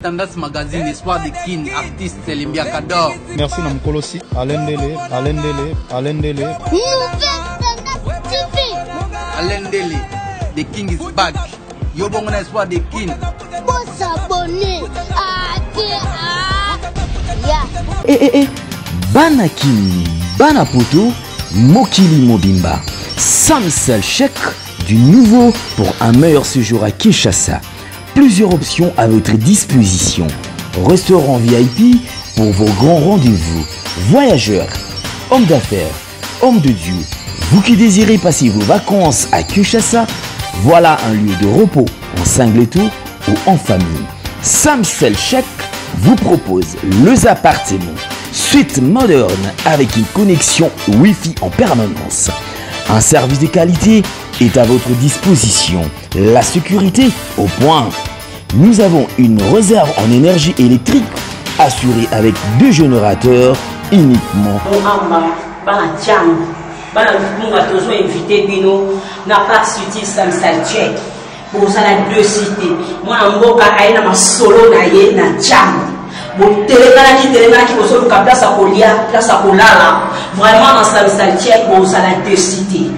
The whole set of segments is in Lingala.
Tendance Magazine, Espoir des King, artiste Limbia Kador. Merci Namkolosi, Alain Dele. Alain Dele, the King is back. Yo bon Espoir des King. Faut s'abonner. Banakini, Banapoto, Mokili Mobimba. Samsel chèque du nouveau pour un meilleur séjour à Kinshasa. Plusieurs options à votre disposition. Restaurant VIP pour vos grands rendez-vous. Voyageurs, hommes d'affaires, hommes de Dieu. Vous qui désirez passer vos vacances à Kinshasa, voilà un lieu de repos en singleto ou en famille. Samsel Chèque vous propose les appartements. Suite moderne avec une connexion Wi-Fi en permanence. Un service de qualité est à votre disposition. La sécurité au point. Nous avons une réserve en énergie électrique assurée avec 2 générateurs uniquement. Vraiment dans Samsel Check, vous allez deux cités.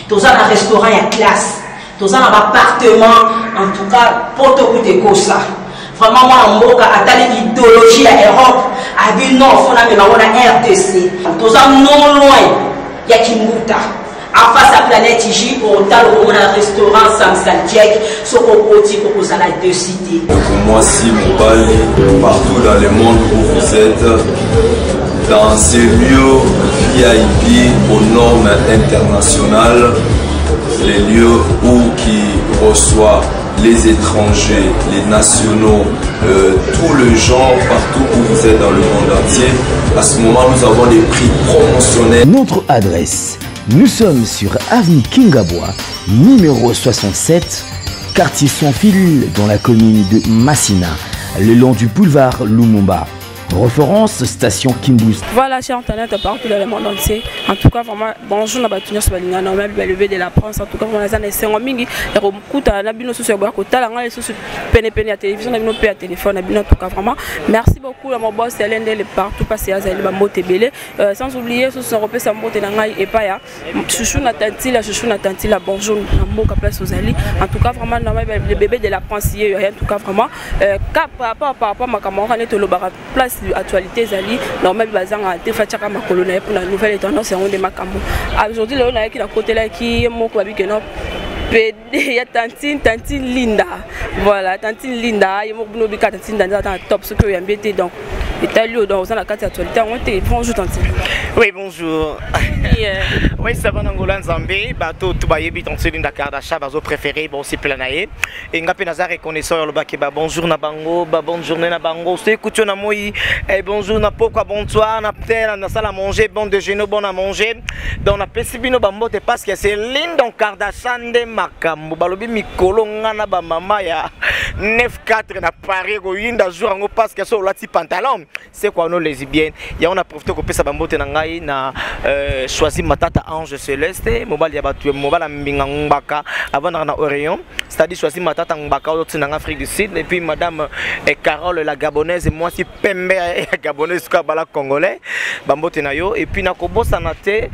Tous un restaurant et classe. Tous un appartement, en tout cas, pour tout de ça. Vraiment, moi, en Boka, à telle idéologie à Europe, à vu non, on a même RTC. Tous un non loin, il y a Kimbuta. En face à Planète J, pour tal où on a un restaurant Samsel Check, ce qu'on peut pour vous allez deux cités. Pour moi, si mon Bali, partout dans le monde où vous êtes, dans ces lieux VIP aux normes internationales, les lieux où qui reçoivent les étrangers, les nationaux, tout le genre, partout où vous êtes dans le monde entier. À ce moment, nous avons des prix promotionnels. Notre adresse, nous sommes sur avenue Kingabois, numéro 67, quartier sans fil dans la commune de Massina, le long du boulevard Lumumba. Référence station Kimbus. Voilà, chers internautes partout dans le monde entier. En tout cas, vraiment, bonjour, nous avons sur le levé de la France. En tout cas, on a des séances mingi. Et on écoute à la bino sur le côté, on a sur peine à télévision, on a nos à téléphone. En tout cas, vraiment, merci beaucoup à mon boss Alain Dele partout passé à Zali Bamote Belé. Sans oublier, sur son repère, ça monte dans la et pas ya. Chouchou Natantila, bonjour, amour à place aux Ali. En tout cas, vraiment, le bébé de la France, en tout cas, vraiment, par rapport à ma camarade, on est au place. Actualité Zali, normalement bazanga te fatchaka makolo na pour la nouvelle tendance et on de makambo. Aujourd'hui là on a qui la côté là qui moko babike no PD ya tantine Linda. Voilà, tantine Linda, yemo no bika tantine dans top ce que y embêté donc Italio dans la carte actualité on te bonjour tantine. Oui, bonjour. Oui, ça va en Angola Zambé, bateau tout bayebi tantine Dakar d'achat bazo préféré bon c'est planaye et ngape nazar reconnaisseur le bakeba bonjour na bango, bonne journée na bango, c'est écoute na moi et bonjour na pourquoi bonsoir na peut-être na salle à manger, bon déjeuner bon à manger dans la pesibino bambote parce que c'est ligne dans Kardashian de makambo balobi mikolo ngana ba mama ya 94 na Paris goyinda jour ngo parce que sur lati pantalon c'est quoi nos lesbiennes ya on a profité ko pesa bambote na ngai na choisi matata ange céleste mobile ya batu mobile mbinga ngaka avant na Orion c'est-à-dire choisi matata ngaka au en Afrique du Sud et puis madame Carole la gabonaise et moi si pembe gabonaise ka bala congolais bambote na yo et puis na kobosa na te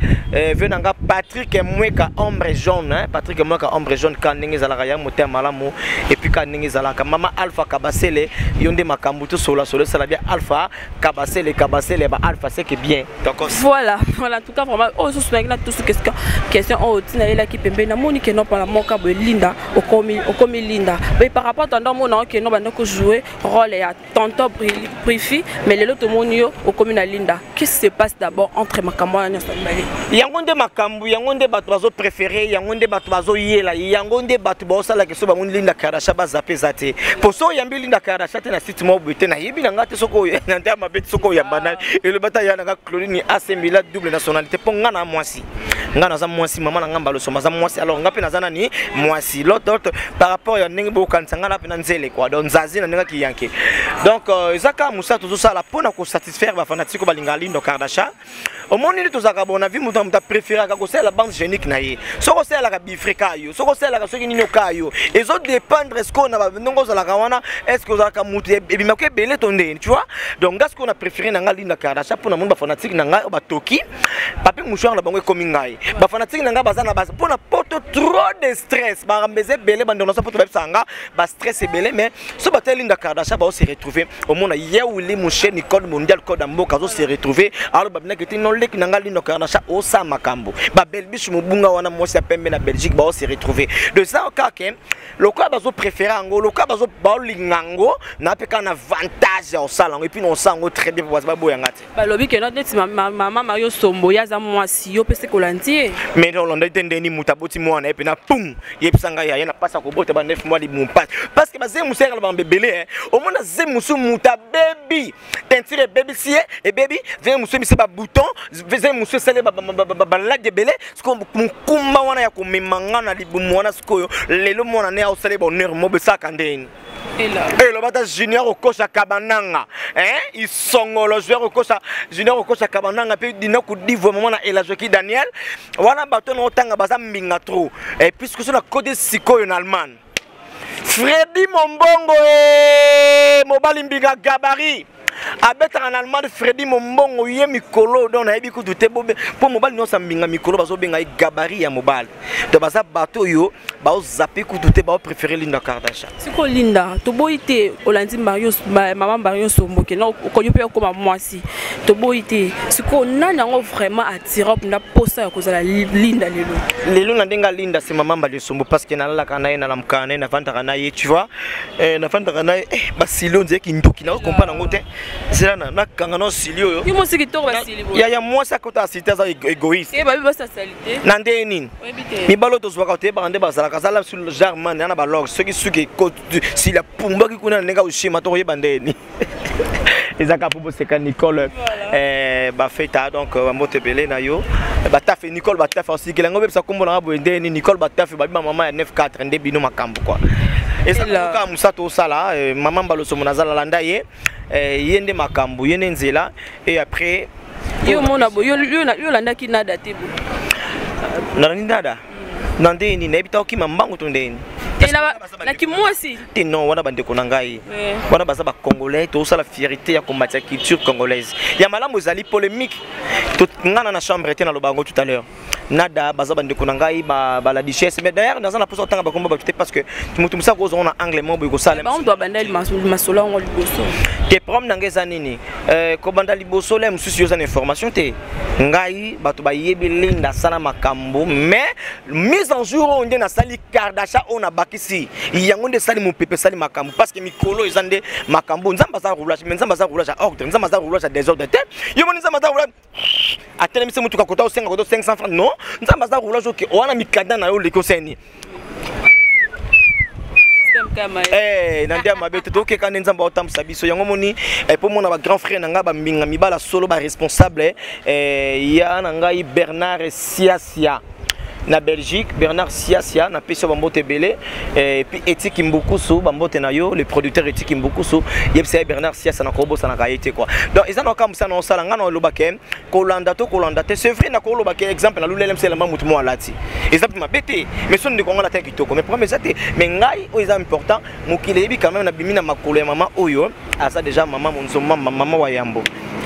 venanga Patrick Mweka ombre jaune hein Patrick Mweka ombre jaune kaningi zalaka ya moteur malamu et puis kaningi zalaka mama Alpha Kabasele yonde makambuto sola sala bien Alpha Kabasele ba Alpha c'est que bien donc voilà en tout cas vraiment on se souvient là tout ce question on tina là qui pembe na moni que non pas la moka Linda au komi Linda mais par rapport à ton mon que non bande ko jouer rôle ya tonton Brifi mais les autres monio au komi na Linda qu'est-ce qui se passe d'abord entre makambo na Sambali yangonde makambu yangonde bato bazo préféré yangonde bato bazo yela yangonde bato bazo la question ba mon Linda Karasha ba zapé zate pour so yambi Linda Karasha te na site mo buté na yibi na ngate soko na ndama bet soko ya banal et le bata ya na Clorini AC Milan double nationalité pour ngana mwasi ngana za mwasi mama na ngamba lo soma za mwasi alors ngape na zana ni mwasi l'autre par rapport ya ndenge bo kanisa ngana pe na nzele quoi donc zazi na ndenge ki yanke donc ezaka musa tout ça la pona ko satisfaire ba fanatiko ba linga Linda Karasha au monde il tous a bon avis muta muta préféré ka ko c'est la bande génique na ye soko c'est la bifrika yo soko c'est la soki nino kayo et autres dépendre est-ce qu'on a ndongo za la kawana est-ce que za ka mutu et bima ke belé tonde tu vois donc gas qu'on a préféré na ngali na Kardashian pour na monde ba fanatique na nga ba toki papi mouchoir na bango komi ngai ba fanatique na nga baza na base pour na porte trop de stress ba mbeze belé ba ndona so pour sanga ba stress belé mais so ba teli na Kardashian ba se retrouver au monde yeuli mouché Nicole mondial code mboka zo se retrouver alors ba bina kiti non lek na ngali na Kardashian o sa makambo ba belbish mubunga wana mosi ya pembe na Belgique ba se retrouver de ça au cas que le quoi bazo préféré ngo le quoi bazo ba lingango na pe kana avantage au salon et puis on sent très bien pour ba boyangate ba lobi que notre maman Mario Sombo ya za mwasi yo pese kolantie mais on l'a tendeni mutaboti mwana et puis na pum yepsanga ya na passa ko bote ba 9 mois li mumpa parce que ba zemu sera ba bébé au monde zemu su muta baby tentire baby sie et baby zemu su mi se ba bouton zemu su sele ba la de belé ce qu'on kumba wana ya ko memanga na libumu wana sikoyo lelo mwana ne au sele ba honneur mo be sakandeni et le bata junior au coach à Kabananga ils sont le joueur au coach junior au coach à Kabananga puis dina ku divo moment na Elajoki Daniel wana bato no tanga baza mbinga trop et puisque sur la code sikoyo en Allemagne Freddy Mombongo mobali mbinga gabarit abeta en allemand Freddy Mombongo ye mikolo don na yebi ku dute bobe po mobali no sambinga mikolo bazo benga gabarit ya mobali to baza bato yo ba zappé ku dute ba préférer Linda Kardashian siko Linda to boité Olandi Mario maman Mario Sombo ke no ko yope ko mwasi to boité siko nana ngo vraiment attirant na posa ko za Linda lelo na denga Linda c'est maman Mario Sombo parce que na la kana na lamkana na vanta kana ye tu vois na vanta kana ba silon ze ki ndoki na comprendre ngote c'est là na kangano silio yo yo siki to ba silio ya moi ça kota cité ça égoïste et ba bi ba sa salité na ndeni mi balo to zwaka te ba ande ba sala kasala sur le german na ba log ce qui suki si la pumba ki kuna nenga ushima to yeba ndeni ezaka pour c'est Nicole ba feta donc ba motebele na yo ba taf Nicole ba taf aussi que lango be sa kombo na bo ndeni Nicole ba taf ba maman ya 94 nde bino makambo quoi et ça ka musato sala maman balo so monazala landa ye yende makambo yene nzela et après yo mona bo yo landa ki nada te bo na nada nande ni nebita ki mambango to ndeni na kimwasi te non wana bande ko nangai wana baza ba congolais to sala fierté ya combattre la culture congolaise ya malamu zali polémique tout ngana na chambre était na lobango tout à l'heure nada baza bande ko nangai ba la duchesse mais d'ailleurs dans la position tanga ba komba ba parce que mutu musa ko zona anglais mo ko sala on doit bandali masolo ngo liboso te prom nangeza nini ko banda liboso le mususi yo za information te ngai bato ba yebi Linda sala makambo mais mise en jour on na sali Kardashian on a bakisi yango nde sali mo pepe sali makambo parce que mikolo ezande makambo nzamba za roulage mais nzamba za roulage ordre nzamba za roulage désordre te yo moni nzamba za roulage atele mise mutu ka kota 500 francs non nzamba za roulage OK wana mikanda na yo leko seni nandia mabe to ke kan nzamba otamsa biso yango moni po mona ba grand frère nanga ba mbinga mibala solo ba responsable ya nanga Bernard Siasia na Belgique Bernard Siasia na peso bambote belé et puis Eti Kimbukusu bambote na yo le producteur Eti Kimbukusu yebse Bernard Siasia na kobo sana kaité quoi donc ils en comme ça non sala ngana lobake kolanda te c'est vrai na ko lobake exemple na lulele msela mamutu mo alati exemple ma bete mais son de kongola te kitoko mais premier ça mais ngai o est important mokile yebi quand même na bimina makolo ya mama oyo asa déjà maman monzoma maman wa yambo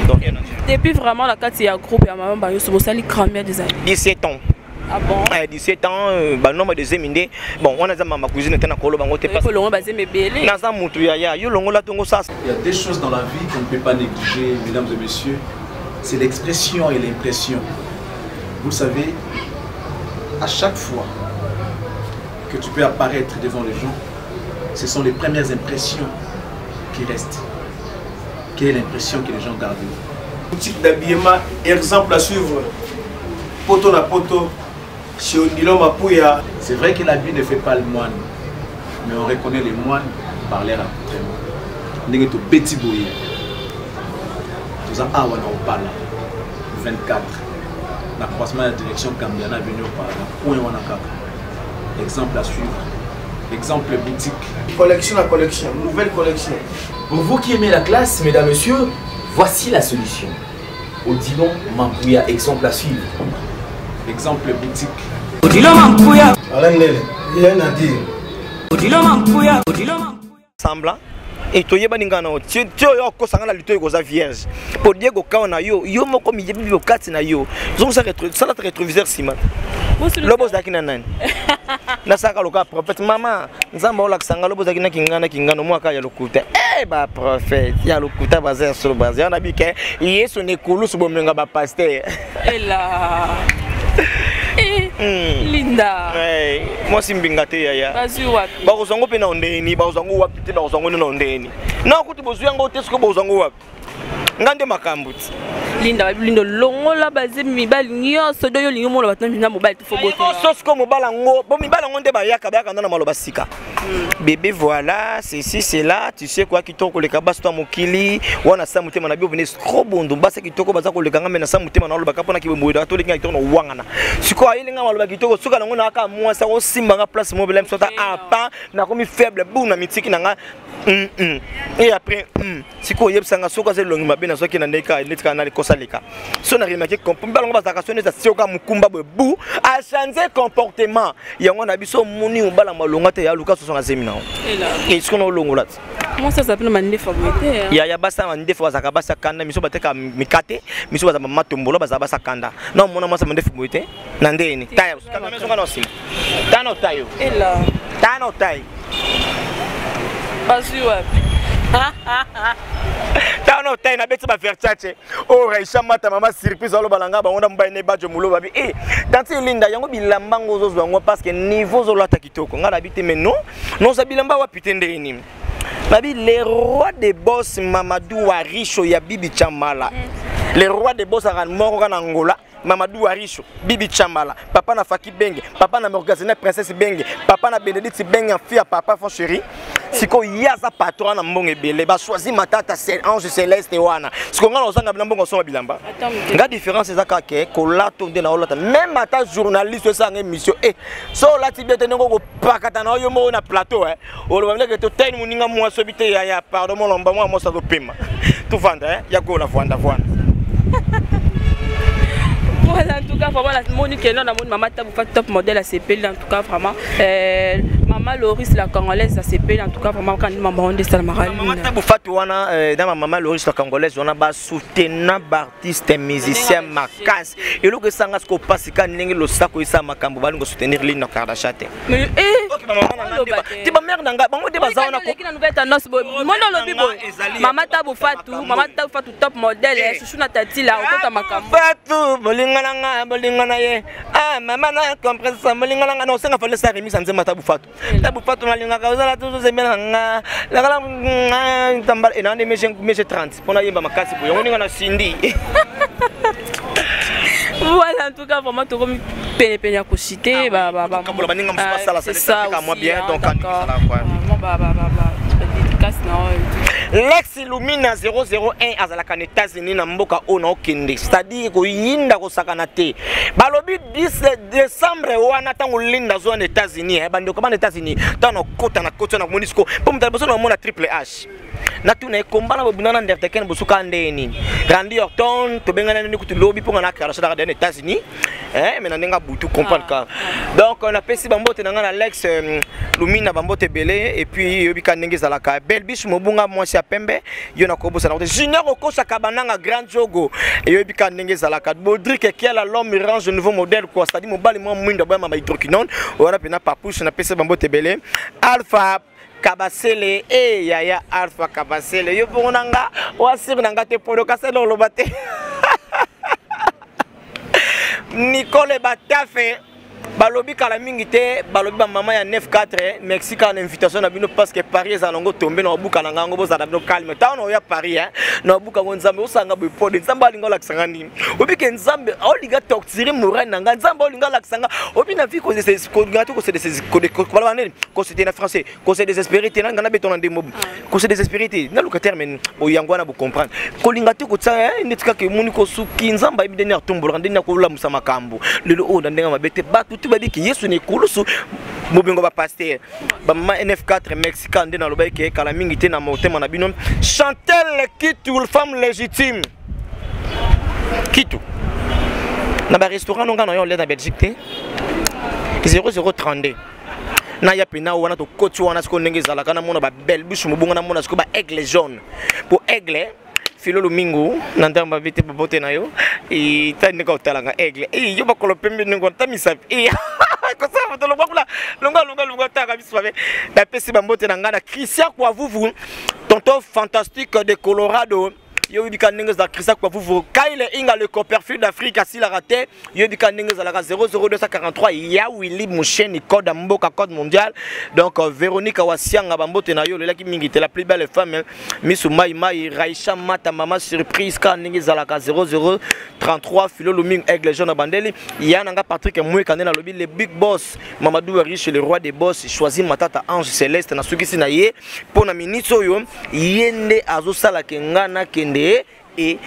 donc depuis vraiment la carte ya groupe ya maman Bayo so sali grand-mère des années 17 ans. Ah bon? 17 ans, nombre de zeminde. Bon, on a ma cousine était dans Kolo Bango. Il y a des choses dans la vie qu'on ne peut pas négliger, mesdames et messieurs. C'est l'expression et l'impression. Vous savez, à chaque fois que tu peux apparaître devant les gens, ce sont les premières impressions qui restent. Quelle est l'impression que les gens gardent? Boutique d'habillement, exemple à suivre. Poto na poto. C'est vrai que la vie ne fait pas le moine, mais on reconnaît les moines par leur accoutrement. Nous sommes petit bouillé. Nous sommes à 24. La croissance de la direction Cambiana venu par exemple à suivre. Exemple boutique. Collection à collection, nouvelle collection. Pour vous qui aimez la classe, mesdames, messieurs, voici la solution. Odilon Mampuya, exemple à suivre. Exemple boutique. Odilon Mampuya. Alain Lele, il y a un à dire. Odilon Mampuya. Odilon Mampuya. Semblant. Et tu y as un tu as un lutte aux vierge. Pour dire que na yo, yo moko mi yebi au 4 na yo. Zon ça rétroviseur si man. Lobo zaki na nani. Na saka loka prophète maman. Nzamba ola kisanga lobo zaki na kingana mo aka ya lokuta. Eh ba prophète, ya lokuta bazer sur bazer. Na bike Yesu ne kulu so bomenga ba pasteur. Ela. Linda. Moi simbingate yaya. Bazu wapi? Ba kozango pe na ondeni, ba kozango wapi te ba kozango na ondeni. Na kuti bozu yango te sko bozango wapi. Ngande makambuti. Linda longo la baze mibali nyonso do yo lingo mo la batambi na mobile te fobote. Sosko mobala ngo, bo mibala ngo nde ba yaka na maloba sika. Bébé voilà, ceci c'est là, tu sais quoi kitoko le kabas to mokili, wana sa mutema na bio venez skrobondo, basa kitoko baza ko le kanga mena sa mutema na loba kapona ki bomoida to le kinga kitoko no wangana. Siko ayi nga maloba kitoko suka na ngo na aka moi sa ko simba nga place mobile msota apa na ko mi faible bu na mitiki na nga et après siko yebsanga soka ze longi mabe na soki na ndeka netika na kosalika. So na remarqué comprendre balongo bazaka sone za sioka mukumba bu a changer comportement. Yango na biso muni mbala malonga te ya luka so na zemina. Et ce qu'on a longolat. Comment ça s'appelle mande favorite? Ya basa mande fazaka basa kanda miso bateka mikate miso baza matombolo baza basa kanda. Non mona masa mande favorite. Nandeni. Tayo. Kama meso kana osim. Tano tayo. Ela. Tano tayo. Bazu wapi? Tano tayo na beti ba verchache. Oh Raisha mata mama surprise alo balanga ba onda mbaye ne bajo mulo babi. Tanti linda yango bilamba ngozo zwango parce que niveau zo lata kitoko. Ngala bité mais non za bilamba wa pitende ni. Babi les rois des boss Mamadou Warisho ya Bibi Chamala. Les rois des boss aran moko kana Angola. Mamadou Warisho, Bibi Chamala, papa na Faki Benge, papa na Morgazine Princesse Benge, papa na Bénédicte Benge en fille à papa fon chéri. Siko yaza patron na mbonge belé, ba choisi matata c'est ange céleste wana. Siko ngala osanga bilamba so bilamba. Nga différence ezaka ke ko lato de na olata même mata journaliste ça nga émission so la tibete ngo ko pakata na yo mo na plateau o lo bamle ke to teni muninga mo so bite ya pardon mo lomba mo sa do pema. Tu vanda ya go la vanda. Voilà, en tout cas, vraiment, la Monique, non, maman Tabou fait top modèle à CPL, en tout cas, vraiment. Maman Loris, la Congolaise, à CPL, en tout cas, vraiment, quand maman de Salmara. Maman Tabou fait, dans ma maman Loris, la Congolaise, on a bas soutenant artiste, musicien, macasse. Et là, que ça n'a pas passé, quand on a le sac, il s'est macambo, on va soutenir l'île de Kardachate. Mais, tu vas merde, on va bazar, on a maman Tabou fait top modèle, chouchou na tati là, on compte à macambo. Bolingana ye mama na comprendre ça bolingana non senga fallait ça remise en zema tabu fatu na linga ka uzala tuzo zemena nga la kala tambal enande meje 30 pona yemba makasi bo yonga na sindi. Voilà, en tout cas vraiment tout comme pene ko citer comme baninga mfa sala ça moi bien donc Lex Illumina 001 azalaka na États-Unis na mboka ona okende c'est-à-dire ko yinda ko sakana te balobi 10 décembre wana tango linda zo na États-Unis bande ko na États-Unis tano kota na Monisco pour mutaliboso na mona Triple H na tuna kombana bobunana nderteken bosuka ndeni Randy Orton to bengana ni kutulobi ponga na kala sada na États-Unis mais na ndenga butu comprendre ka donc on a pesi bambote na ngana Lex Lumina bambote belé et puis yobika ndenge zalaka Belbish mobunga mwasi ya pembe yo na kobosa na Junior Okosa kabananga Grand Jogo yobika ndenge zalaka Bodrick Kiala l'homme range nouveau modèle quoi c'est-à-dire mobali moi mwinda ba mama hydroquinone wana pena papuche na pesi bambote belé Alpha Kabasele yaya Alpha Kabasele yo bonanga wasir nanga te podo kaselo lobate Nicole Batafe balobi kala mingi te balobi ba mama ya 94 Mexique en invitation na bino parce que Paris ezalongo tomber na buka na ngango bozala bino calme ta on ya Paris na buka nzambe osanga bo pode nzambe alinga la kisanga nini obi ke nzambe oliga toxire moral na nzambe olinga la kisanga obi na vie ko c'est ko gato ko c'est des ko bala nini ko c'est en français ko c'est désespéré te na ngana beton na ndemo ko c'est désespéré na luka terme o yangwana bo comprendre ko linga te ko tsa netika ke muni ko suki nzamba ibideni atombola ndeni ko la musama kambo lelo o ndenga mabete batu tu badi ki Yesu ne kulusu mobingo ba pasteur ba mama NF4 mexicain ndena loba ke kala mingi te na motema na bino Chantel Kitul femme légitime Kitu. Na ba restaurant non ngana yo le na Belgique 0032. Na ya pena wana to coach wana siko ndenge zala kana mona ba belle bouche mubunga na mona siko ba aigle jaune. Pour aigle Philo Lumingu nanda ba vite bobote na yo e tani ko talanga aigle. Yo ba kolo pembe ngo tamisa. Ko sa moto longa taka biswabe. Na pesi ba mbote na ngana Christian kwa vuvu tonton fantastique de Colorado. Yo bika ndenge za Christian kwa vuvu Kyle Inga le coperfil d'Afrique assis la raté yo bika ndenge za la 00243 ya Willy Moucheni code mboka code mondial donc Véronique Wasianga bambote na yo lelaki mingi te la plus belle femme Miss Mai Raisha Mata mama surprise ka ndenge za la 0033 Philo Luming Aigle Jaune Bandeli yananga Patrick Moueka na lobi le big boss Mamadou Riche le roi des boss choisi matata Ange Céleste na sukisi na ye pona ministre yo yende azosala kengana kende et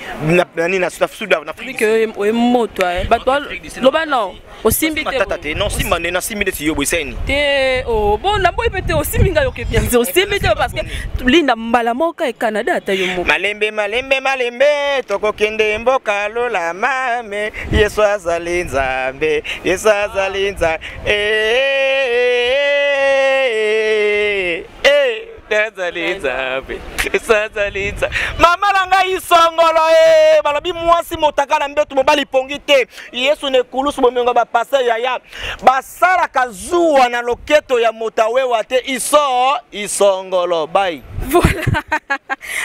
nani na Soudan na Afrique que moto bato loba non osimbi te non simba na simbi de yo boseni te oh bon na boy pété osimbi nga yo ke bien osimbi te parce que linda mbala moka e Canada ta yo mo malembe toko kende mboka lola mame yeso azalinza mbe yeso azalinza Mama langa isongolo balobi mwasi motaka na mbetu mobali pongite Yesu ne kulusu bomengo ba passer yaya basara kazuwa na loketo ya motawe wate isongolo bye. Voilà.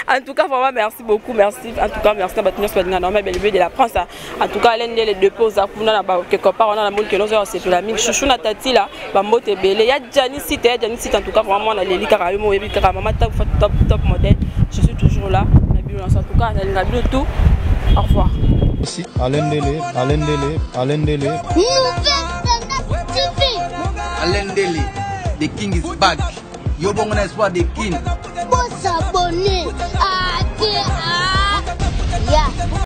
En tout cas, vraiment, merci beaucoup. Merci. En tout cas, merci à Batinos Padingana, Belvé de la France. En tout cas, l'un des deux poses à Pouna, quelque part, on a la moule que nous avons, c'est la mine. Chouchou Natati là, Bambote Belé. Il y a Janice, en tout cas, vraiment, on a les Likarayumo, Maman, top modèle. Je suis toujours là. En tout cas, on a tout. Au revoir. Aussi, Alain Dele. Alain Dele, the king is back. Yo bon espoir the king. Faut s'abonner.